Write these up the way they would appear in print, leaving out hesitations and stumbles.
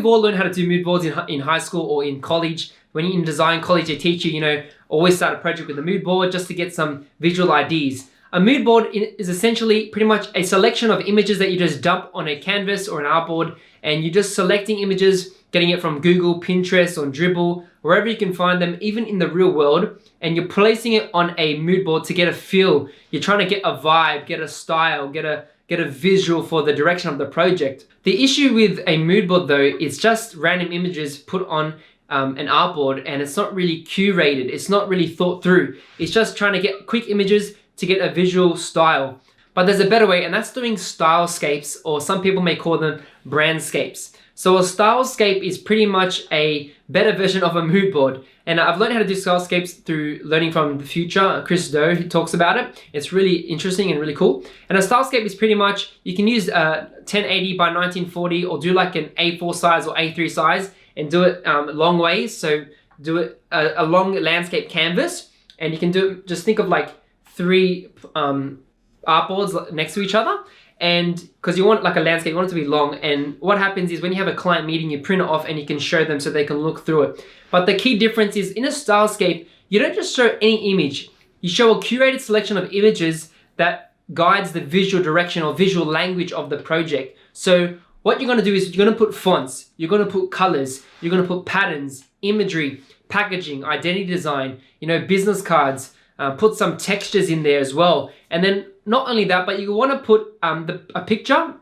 we've all learned how to do mood boards in high school or in college. When you're in design college, they teach you, always start a project with a mood board just to get some visual ideas. A mood board is essentially pretty much a selection of images that you just dump on a canvas or an artboard, and you're just selecting images, getting it from Google, Pinterest, or Dribbble, wherever you can find them, even in the real world, and you're placing it on a mood board to get a feel. You're trying to get a vibe, get a style, get a visual for the direction of the project. The issue with a mood board though, is just random images put on an artboard, and it's not really curated. It's not really thought through. It's just trying to get quick images to get a visual style. But there's a better way, and that's doing stylescapes, or some people may call them brandscapes. So a stylescape is pretty much a better version of a mood board. And I've learned how to do stylescapes through learning from the future, Chris Doe, who talks about it. It's really interesting and really cool. And a stylescape is pretty much, you can use 1080 by 1940, or do like an A4 size or A3 size, and do it long ways. So do it a long landscape canvas, and you can do it, just think of like 3 artboards next to each other, and because you want like a landscape, you want it to be long. And what happens is when you have a client meeting, you print it off and you can show them so they can look through it. But the key difference is, in a stylescape, you don't just show any image. You show a curated selection of images that guides the visual direction or visual language of the project. So what you're gonna do is you're gonna put fonts, you're gonna put colors, you're gonna put patterns, imagery, packaging, identity design, business cards, put some textures in there as well. And then not only that, but you want to put a picture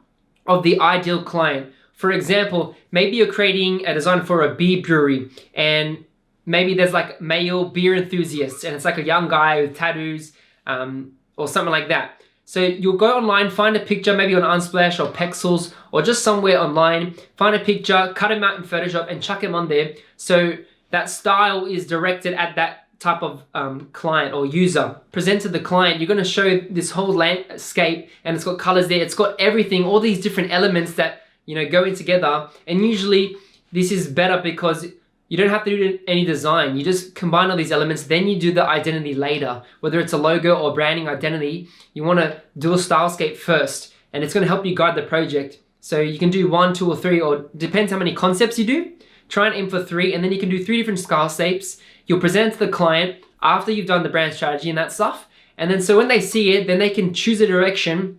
of the ideal client. For example, maybe you're creating a design for a beer brewery, and maybe there's like male beer enthusiasts, and it's like a young guy with tattoos or something like that. So you'll go online, find a picture, maybe on Unsplash or Pexels or just somewhere online, find a picture, cut him out in Photoshop and chuck him on there. So that style is directed at that type of client or user. Present to the client, you're gonna show this whole landscape, and it's got colors there, it's got everything, all these different elements that go in together. And usually this is better because you don't have to do any design. You just combine all these elements, then you do the identity later. Whether it's a logo or branding identity, you wanna do a stylescape first, and it's gonna help you guide the project. So you can do 1, 2, or 3, or depends how many concepts you do. Try and aim for 3, and then you can do 3 different stylescapes. You'll present to the client after you've done the brand strategy and that stuff. And then so when they see it, then they can choose a direction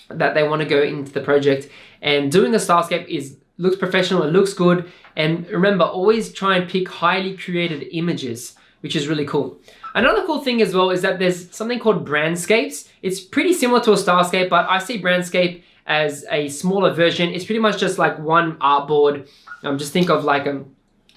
that they want to go into the project. And doing a stylescape looks professional, it looks good. And remember, always try and pick highly curated images, which is really cool. Another cool thing as well is that there's something called brandscapes. It's pretty similar to a stylescape, but I see brandscape as a smaller version. It's pretty much just like one artboard. Just think of like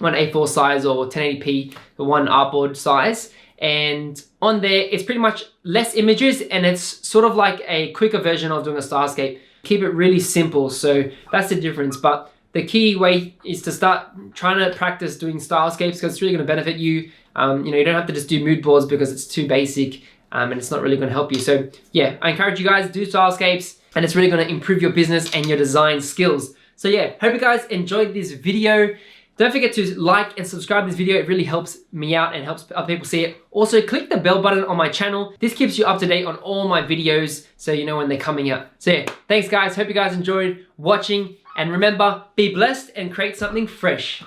one A4 size or 1080p, one artboard size. And on there, it's pretty much less images, and it's sort of like a quicker version of doing a stylescape. Keep it really simple, so that's the difference. But the key way is to start trying to practice doing stylescapes, because it's really gonna benefit you. You don't have to just do mood boards because it's too basic and it's not really gonna help you. So yeah, I encourage you guys to do stylescapes, and it's really gonna improve your business and your design skills. So yeah, hope you guys enjoyed this video. Don't forget to like and subscribe to this video. It really helps me out and helps other people see it. Also, click the bell button on my channel. This keeps you up to date on all my videos, so you know when they're coming out. So yeah, thanks guys. Hope you guys enjoyed watching. And remember, be blessed and create something fresh.